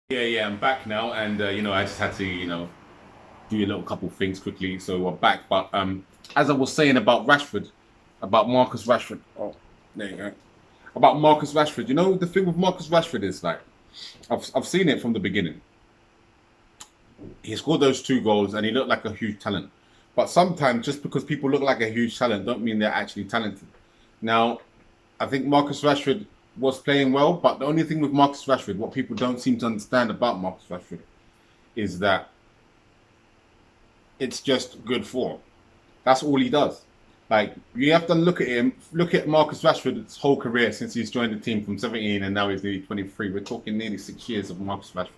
Yeah, I'm back now, and I just had to, do a little couple things quickly, so we're back. But as I was saying about Rashford, about Marcus Rashford. Oh, there you go. About Marcus Rashford. The thing with Marcus Rashford is like, I've seen it from the beginning. He scored those two goals, and he looked like a huge talent. But sometimes, just because people look like a huge talent, don't mean they're actually talented. Now, I think Marcus Rashford was playing well, but the only thing with Marcus Rashford, what people don't seem to understand about Marcus Rashford, is that it's just good form. That's all he does. Like, you have to look at him, look at Marcus Rashford's whole career since he's joined the team from 17 and now he's nearly 23. We're talking nearly 6 years of Marcus Rashford.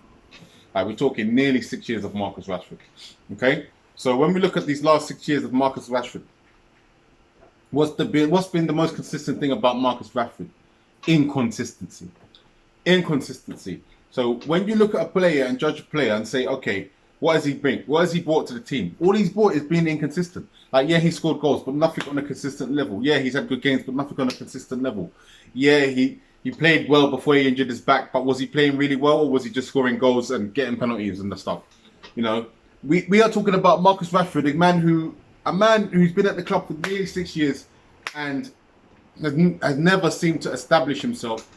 Like, we're talking nearly 6 years of Marcus Rashford. Okay? So when we look at these last 6 years of Marcus Rashford, what's been the most consistent thing about Marcus Rashford? Inconsistency. Inconsistency. So when you look at a player and judge a player and say, okay, what has he bring? What has he brought to the team? All he's brought is being inconsistent. Like, yeah, he scored goals, but nothing on a consistent level. Yeah, he's had good games, but nothing on a consistent level. Yeah, he played well before he injured his back, but was he playing really well, or was he just scoring goals and getting penalties and the stuff? You know, we are talking about Marcus Rashford, a man who's been at the club for nearly 6 years and has never seemed to establish himself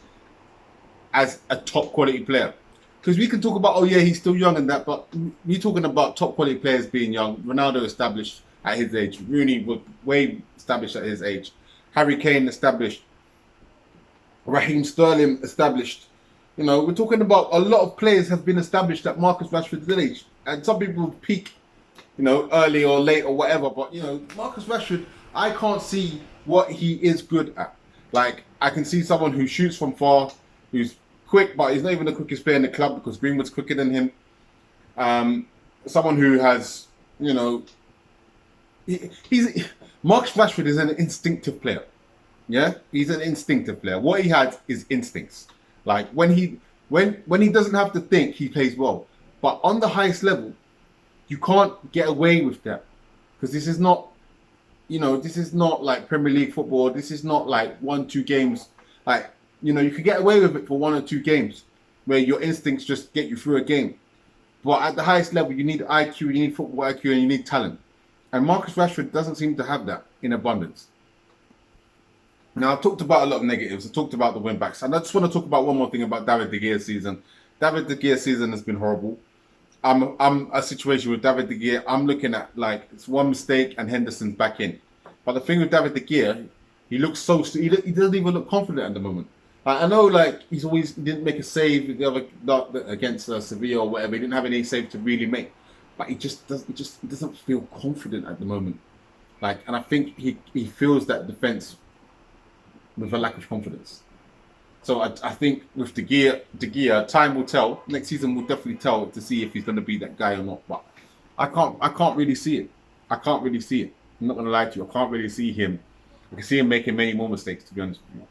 as a top quality player. Because we can talk about, oh yeah, he's still young and that, but we're talking about top quality players being young. Ronaldo established at his age. Rooney was way established at his age. Harry Kane established. Raheem Sterling established. We're talking about a lot of players have been established at Marcus Rashford's age. And some people peak, early or late or whatever. But, Marcus Rashford, I can't see what he is good at. Like, I can see someone who shoots from far, who's quick, but he's not even the quickest player in the club because Greenwood's quicker than him. Someone who has, he's Marcus Rashford is an instinctive player. Yeah, he's an instinctive player. What he has is instincts. Like when he doesn't have to think, he plays well. But on the highest level, you can't get away with that because this is not, this is not like Premier League football. This is not like 1-2 games. Like, you could get away with it for 1 or 2 games where your instincts just get you through a game. But at the highest level, you need IQ, you need football IQ, and you need talent. And Marcus Rashford doesn't seem to have that in abundance. Now, I've talked about a lot of negatives. I talked about the win-backs. And I just want to talk about one more thing about David De Gea's season. David De Gea's season has been horrible. I'm a situation with David De Gea. I'm looking at, like, it's one mistake and Henderson's back in. But the thing with David De Gea, he looks he doesn't even look confident at the moment. I know, like, he didn't make a save against Sevilla or whatever. He didn't have any save to really make, but he doesn't feel confident at the moment. Like, and I think he feels that defense with a lack of confidence. So I think with De Gea, time will tell. Next season will definitely tell to see if he's going to be that guy or not. But I can't really see it. I can't really see it. I'm not going to lie to you. I can't really see him. I can see him making many more mistakes, to be honest with you.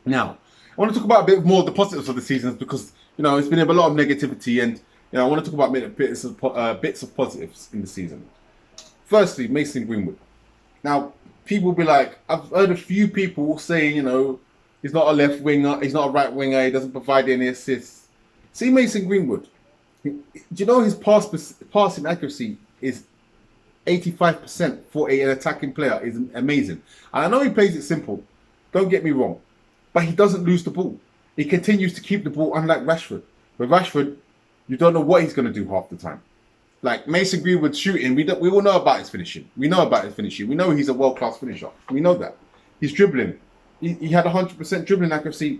Now, I want to talk about a bit more of the positives of the seasons because, it's been a lot of negativity and, I want to talk about bits of positives in the season. Firstly, Mason Greenwood. Now, people will be like, I've heard a few people saying, he's not a left winger, he's not a right winger, he doesn't provide any assists. See Mason Greenwood. Do you know his passing accuracy is 85% for an attacking player is amazing. And I know he plays it simple. Don't get me wrong. But he doesn't lose the ball. He continues to keep the ball, unlike Rashford. With Rashford, you don't know what he's going to do half the time. Like Mason Greenwood shooting, we all know about his finishing. We know about his finishing. We know he's a world-class finisher. We know that. He's dribbling. He had 100% dribbling accuracy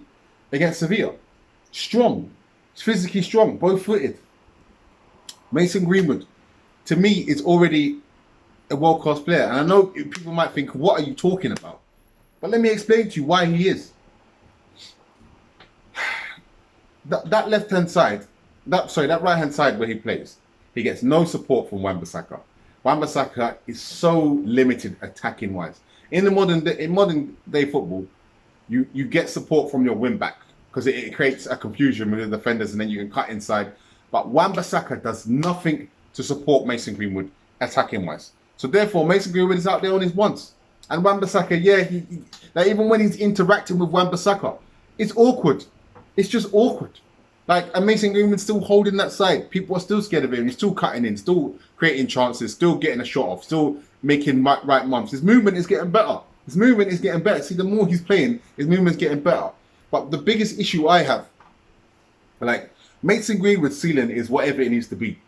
against Sevilla. Strong. He's physically strong, both-footed. Mason Greenwood, to me, is already a world-class player. And I know people might think, what are you talking about? But let me explain to you why he is. That left-hand side, that right-hand side where he plays, he gets no support from Wan-Bissaka. Wan-Bissaka is so limited attacking-wise. In modern day football, you get support from your wing-back because it creates a confusion with the defenders and then you can cut inside. But Wan-Bissaka does nothing to support Mason Greenwood attacking-wise. So therefore, Mason Greenwood is out there on his ones. And Wan-Bissaka, yeah, even when he's interacting with Wan-Bissaka, it's awkward. It's just awkward. Like, and Mason Greenwood's still holding that side. People are still scared of him. He's still cutting in, still creating chances, still getting a shot off, still making right months. His movement is getting better. His movement is getting better. See, the more he's playing, his movement's getting better. But the biggest issue I have, like, Mason Greenwood's ceiling is whatever it needs to be.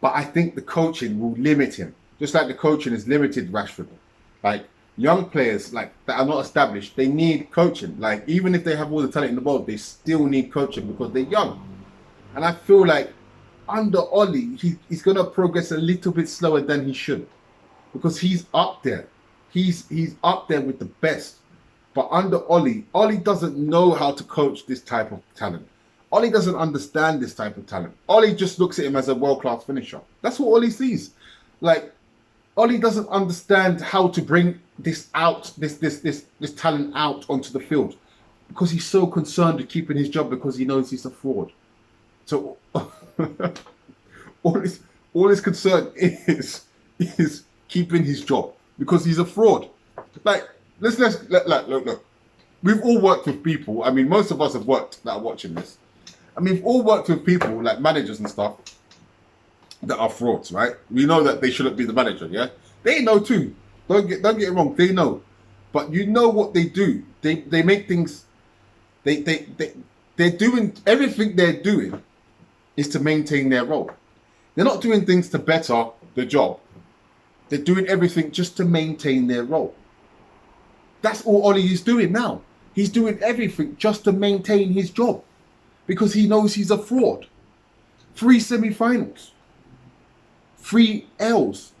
But I think the coaching will limit him. Just like the coaching has limited Rashford. Like, young players like that are not established, they need coaching. Like, even if they have all the talent in the world, they still need coaching because they're young. And I feel like under Ollie, he's gonna progress a little bit slower than he should, because he's up there. He's up there with the best. But under Ollie doesn't know how to coach this type of talent. Ollie doesn't understand this type of talent. Ollie just looks at him as a world-class finisher. That's what Ollie sees. Like, Ollie doesn't understand how to bring this out, this talent out onto the field, because he's so concerned with keeping his job because he knows he's a fraud. So all his concern is keeping his job because he's a fraud. Like, look. We've all worked with people. I mean, most of us have worked that are watching this. I mean, we've all worked with people like managers and stuff that are frauds, right? We know that they shouldn't be the manager, yeah? They know too. Don't get it wrong, they know. But you know what they do? They make things, they're doing, everything they're doing is to maintain their role. They're not doing things to better the job. They're doing everything just to maintain their role. That's all Ollie is doing now. He's doing everything just to maintain his job because he knows he's a fraud. 3 semi-finals. 3 L's.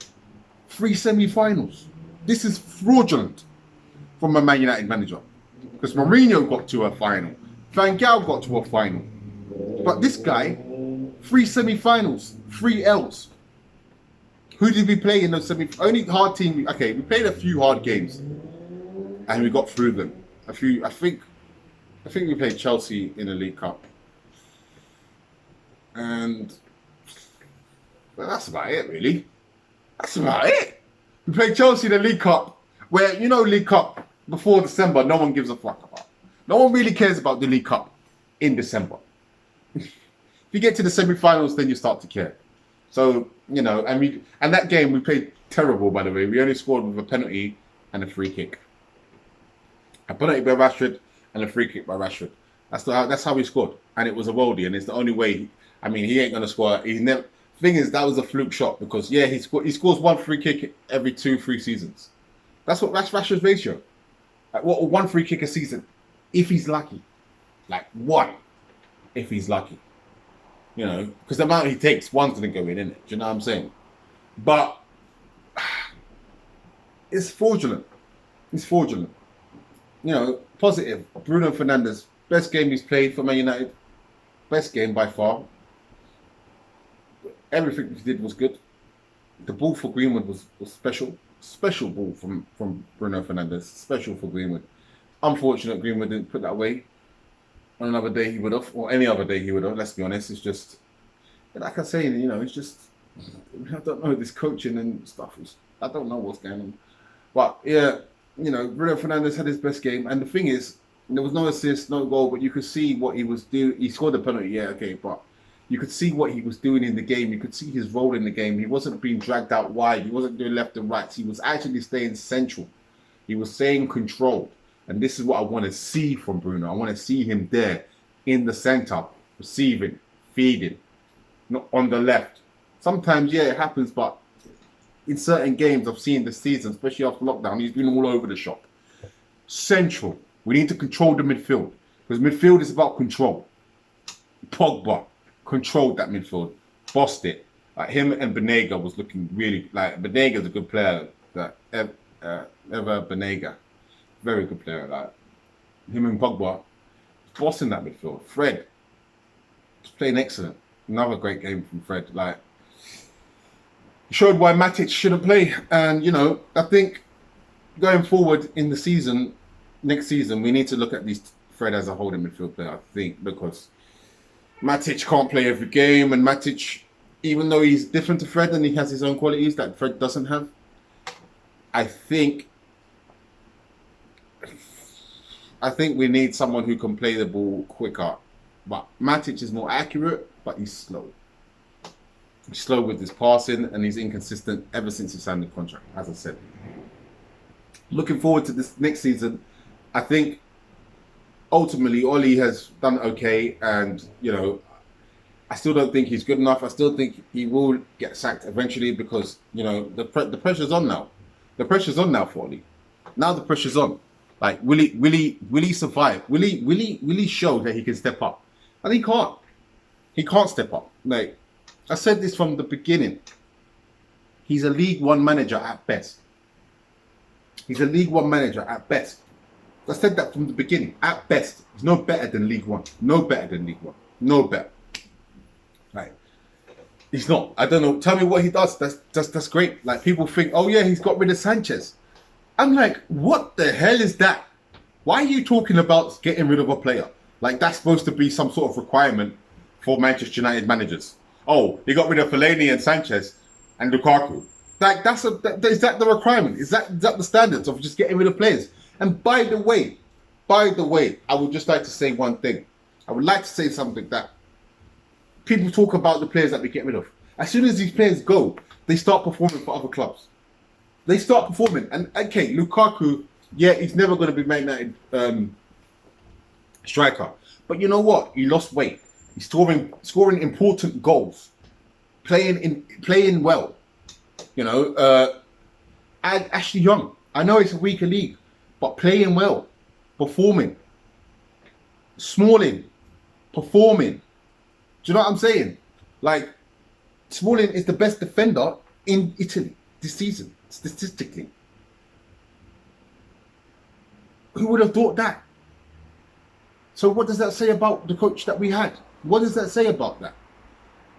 3 semi-finals. This is fraudulent from a Man United manager. Because Mourinho got to a final. Van Gaal got to a final. But this guy, 3 semi-finals, 3 L's. Who did we play in those only hard team? Okay, we played a few hard games. And we got through them. I think we played Chelsea in the League Cup. And well, that's about it, really. That's about it. We played Chelsea in the League Cup, where, you know, League Cup, before December, no one gives a fuck about. No one really cares about the League Cup in December. If you get to the semi-finals, then you start to care. So, you know, and that game we played terrible, by the way. We only scored with a penalty and a free kick. A penalty by Rashford and a free kick by Rashford. That's how we scored. And it was a worldie, and it's the only way. I mean, he ain't going to score. He's never. Thing is, that was a fluke shot because, yeah, he scores 1 free kick every 2-3 seasons. That's Rashford's ratio. Like, what, 1 free kick a season, if he's lucky. Like, 1, if he's lucky. You know, because the amount he takes, 1's going to go in, isn't it? Do you know what I'm saying? But it's fraudulent. It's fraudulent. You know, positive. Bruno Fernandes, best game he's played for Man United. Best game by far. Everything he did was good. The ball for Greenwood was special. Special ball from Bruno Fernandes. Special for Greenwood. Unfortunate Greenwood didn't put that away. On another day he would have, or any other day he would have, let's be honest. It's just, like I say, you know, it's just, I don't know, this coaching and stuff. I don't know what's going on. But, yeah, you know, Bruno Fernandes had his best game. And the thing is, there was no assist, no goal, but you could see what he was doing. He scored a penalty, yeah, okay, but you could see what he was doing in the game. You could see his role in the game. He wasn't being dragged out wide. He wasn't doing left and right. He was actually staying central. He was staying controlled. And this is what I want to see from Bruno. I want to see him there in the centre, receiving, feeding, not on the left. Sometimes, yeah, it happens, but in certain games I've seen this season, especially after lockdown, he's been all over the shop. Central. We need to control the midfield because midfield is about control. Pogba controlled that midfield, bossed it. Like him and Banega was looking really like Banega's a good player. That Ever Banega, very good player. Like him and Pogba, bossing that midfield. Fred was playing excellent. Another great game from Fred. Like he showed why Matic shouldn't play. And you know, I think going forward in the season. Next season, we need to look at these Fred as a holding midfield player, I think, because Matic can't play every game, and Matic, even though he's different to Fred and he has his own qualities that Fred doesn't have, I think we need someone who can play the ball quicker But Matic is more accurate, but he's slow. He's slow with his passing, and he's inconsistent ever since he signed the contract, as I said. Looking forward to this next season. I think ultimately Oli has done okay, and you know, I still don't think he's good enough. I still think he will get sacked eventually because you know the pressure's on now. The pressure's on now for Oli. Now the pressure's on. Like, will he survive? Will he show that he can step up? And he can't. He can't step up. Like, I said this from the beginning. He's a League One manager at best. He's a League One manager at best. I said that from the beginning. At best. He's no better than League One. No better than League One. No better. Like, he's not. I don't know. Tell me what he does. That's great. Like, people think, oh yeah, he's got rid of Sanchez. I'm like, what the hell is that? Why are you talking about getting rid of a player? Like, that's supposed to be some sort of requirement for Manchester United managers. Oh, he got rid of Fellaini and Sanchez and Lukaku. Like, is that the requirement? Is that the standards of just getting rid of players? And by the way, I would just like to say one thing. I would like to say something that people talk about the players that we get rid of. As soon as these players go, they start performing for other clubs. They start performing. And okay, Lukaku, yeah, he's never going to be Man United striker. But you know what? He lost weight. He's scoring important goals, playing well. You know, and Ashley Young. I know it's a weaker league, but playing well, performing. Smalling, performing. Do you know what I'm saying? Like, Smalling is the best defender in Italy this season, statistically. Who would have thought that? So what does that say about the coach that we had? What does that say about that?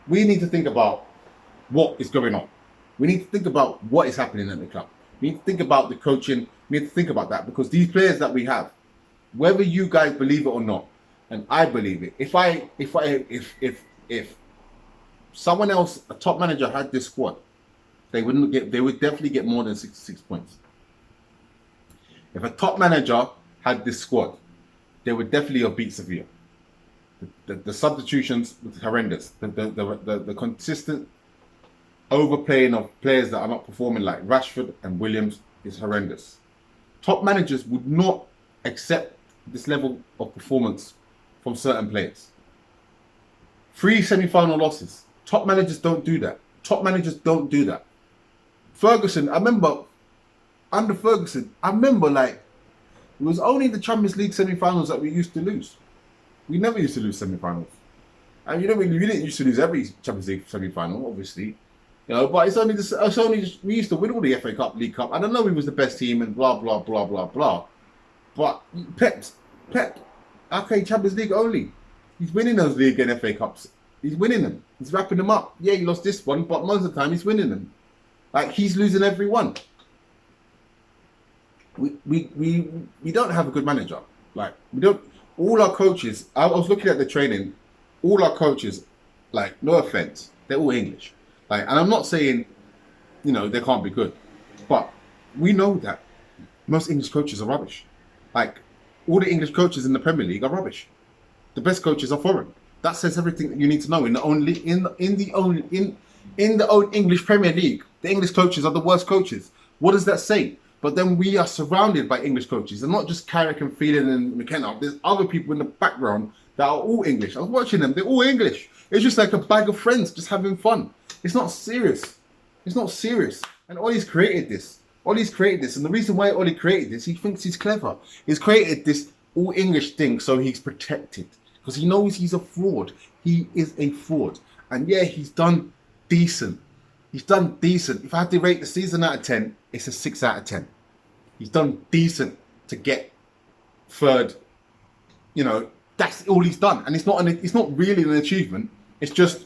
We need to think about what is going on. We need to think about what is happening at the club. We need to think about the coaching. We need to think about that because these players that we have, whether you guys believe it or not, and I believe it. If someone else, a top manager, had this squad, they would definitely get more than 66 points. If a top manager had this squad, they would definitely have beat Sevilla. The substitutions were horrendous. The consistent overplaying of players that are not performing, like Rashford and Williams, is horrendous. Top managers would not accept this level of performance from certain players. 3 semi-final losses. Top managers don't do that. Top managers don't do that. Ferguson, I remember, under Ferguson, like, it was only the Champions League semi-finals that we used to lose. We never used to lose semi-finals. And you know, we didn't used to lose every Champions League semi-final, obviously. You know, but we used to win all the FA Cup, League Cup. I don't know, we was the best team and blah, blah, blah, blah, blah. But Pep, okay, Champions League only. He's winning those league and FA Cups. He's winning them. He's wrapping them up. Yeah, he lost this one, but most of the time he's winning them. Like, he's losing every one. We don't have a good manager. Like, we don't. All our coaches. I was looking at the training. All our coaches, like, no offense, they're all English. Like, and I'm not saying, you know, they can't be good, but we know that most English coaches are rubbish. Like, all the English coaches in the Premier League are rubbish. The best coaches are foreign. That says everything that you need to know. In the own English Premier League, the English coaches are the worst coaches. What does that say? But then we are surrounded by English coaches, and not just Carrick and Phelan and McKenna. There's other people in the background that are all English. I was watching them; they're all English. It's just like a bag of friends just having fun. It's not serious. It's not serious. And Ollie's created this. And the reason why Ollie created this, he thinks he's clever. He's created this all English thing so he's protected. Because he knows he's a fraud. He is a fraud. And yeah, he's done decent. He's done decent. If I had to rate the season out of 10, it's a 6 out of 10. He's done decent to get third. You know, that's all he's done. And it's not really an achievement. It's just,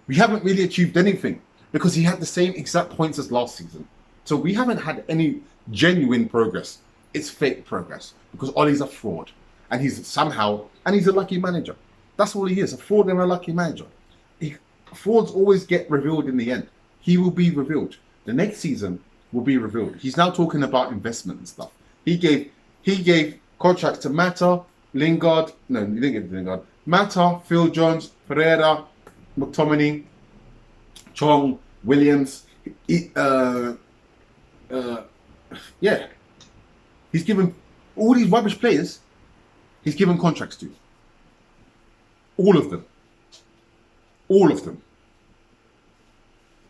we haven't really achieved anything. Because he had the same exact points as last season. So we haven't had any genuine progress. It's fake progress. Because Ollie's a fraud. And he's a lucky manager. That's all he is, a fraud and a lucky manager. Frauds always get revealed in the end. He will be revealed. The next season will be revealed. He's now talking about investment and stuff. He gave contracts to Mata, Lingard. No, he didn't give it to Lingard. Mata, Phil Jones, Pereira, McTominay, Chong, Williams. Yeah, he's given all these rubbish players. He's given contracts to all of them, all of them.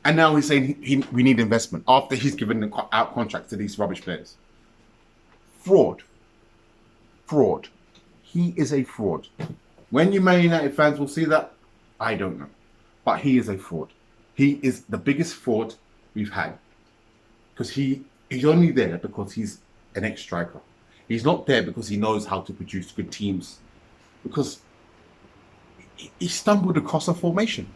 And now he's saying we need investment after he's given out contracts to these rubbish players. Fraud. Fraud. He is a fraud. When you Man United fans will see that, I don't know. But he is a fraud. He is the biggest fraud we've had. Because he's only there because he's an ex-striker. He's not there because he knows how to produce good teams. Because he stumbled across a formation.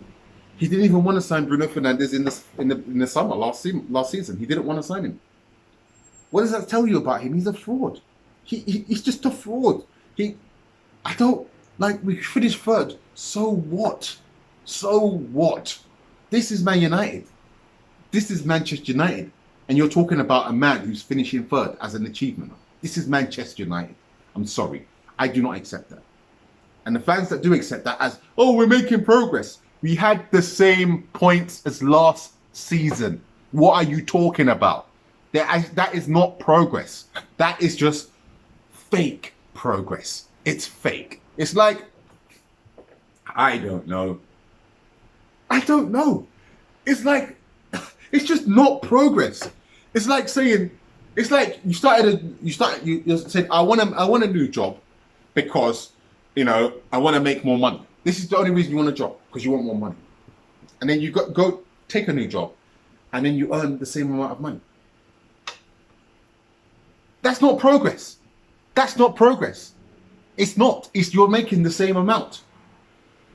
He didn't even want to sign Bruno Fernandes in the summer last season. He didn't want to sign him. What does that tell you about him? He's a fraud. He's just a fraud. We finished third. So what? So what? This is Man United. This is Manchester United. And you're talking about a man who's finishing third as an achievement. This is Manchester United. I'm sorry. I do not accept that. And the fans that do accept that as, oh, we're making progress. We had the same points as last season. What are you talking about? That is not progress. That is just fake progress. It's fake. It's like, I don't know. It's like, it's just not progress. It's like saying, it's like you said, I want a new job because, I want to make more money. This is the only reason you want a job, because you want more money. And then you go take a new job, and then you earn the same amount of money. That's not progress. That's not progress. It's not. You're making the same amount.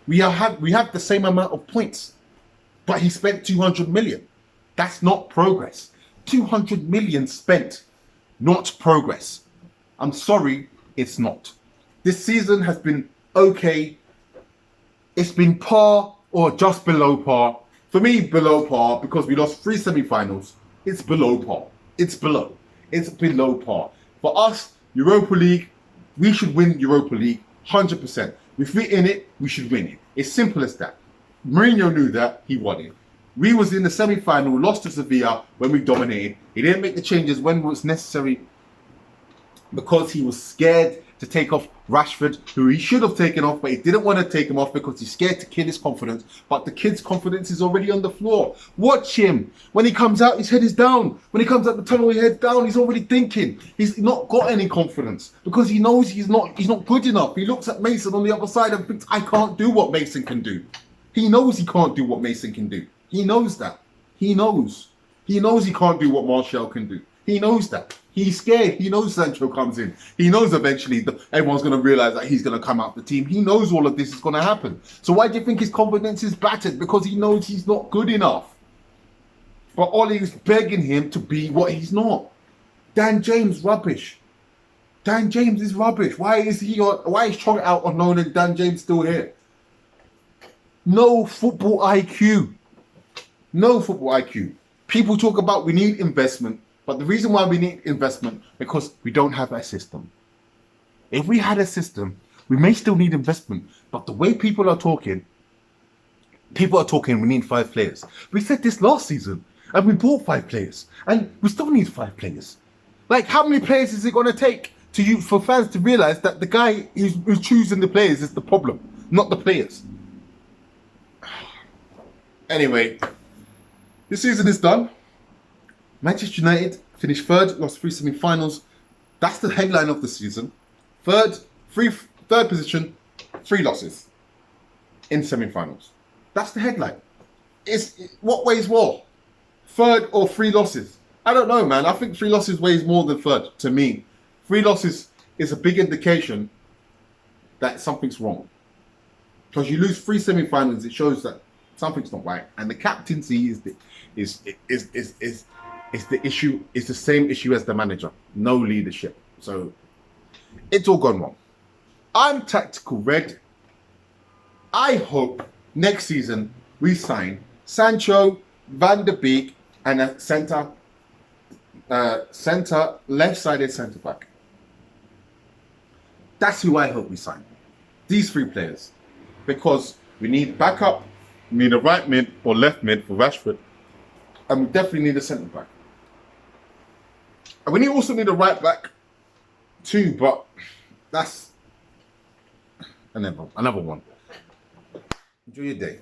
We have the same amount of points, but he spent 200 million. That's not progress. 200 million spent, not progress. I'm sorry, it's not. This season has been okay. It's been par or just below par. For me, below par, because we lost 3 semi-finals. It's below par. It's below par. For us, Europa League, we should win Europa League 100%. If we're in it, we should win it. It's simple as that. Mourinho knew that, he won it. We was in the semi-final, lost to Sevilla when we dominated. He didn't make the changes when it was necessary because he was scared to take off Rashford, who he should have taken off, but he didn't want to take him off because he's scared to kill his confidence. But the kid's confidence is already on the floor. Watch him. When he comes out, his head is down. When he comes out the tunnel, his head down. He's already thinking. He's not got any confidence because he knows he's not good enough. He looks at Mason on the other side and thinks, I can't do what Mason can do. He knows he can't do what Mason can do. He knows that. He knows. He knows he can't do what Martial can do. He knows that. He's scared. He knows Sancho comes in. He knows eventually everyone's going to realize that he's going to come out the team. He knows all of this is going to happen. So why do you think his confidence is battered? Because he knows he's not good enough. But Ollie is begging him to be what he's not. Dan James, rubbish. Dan James is rubbish. Why is Trot out on loan and Dan James still here? No football IQ. No football IQ. People talk about we need investment. But the reason why we need investment, because we don't have a system. If we had a system, we may still need investment. But the way people are talking we need 5 players. We said this last season, and we bought 5 players. And we still need 5 players. Like, how many players is it going to take for fans to realize that the guy who's choosing the players is the problem, not the players? Anyway, this season is done. Manchester United finished third, lost 3 semi-finals. That's the headline of the season. Third position, 3 losses in semi-finals. That's the headline. What weighs more? Third or 3 losses? I don't know, man. I think 3 losses weighs more than third to me. 3 losses is a big indication that something's wrong. Because you lose 3 semi-finals, it shows that something's not right. And the captaincy is the issue, is the same issue as the manager. No leadership. So it's all gone wrong. I'm Tactical Red. I hope next season we sign Sancho, Van der Beek, and a left-sided centre back. That's who I hope we sign. These 3 players. because we need backup. We need a right mid or left mid for Rashford, and we definitely need a centre back. And we also need a right back too, but that's another one. Enjoy your day.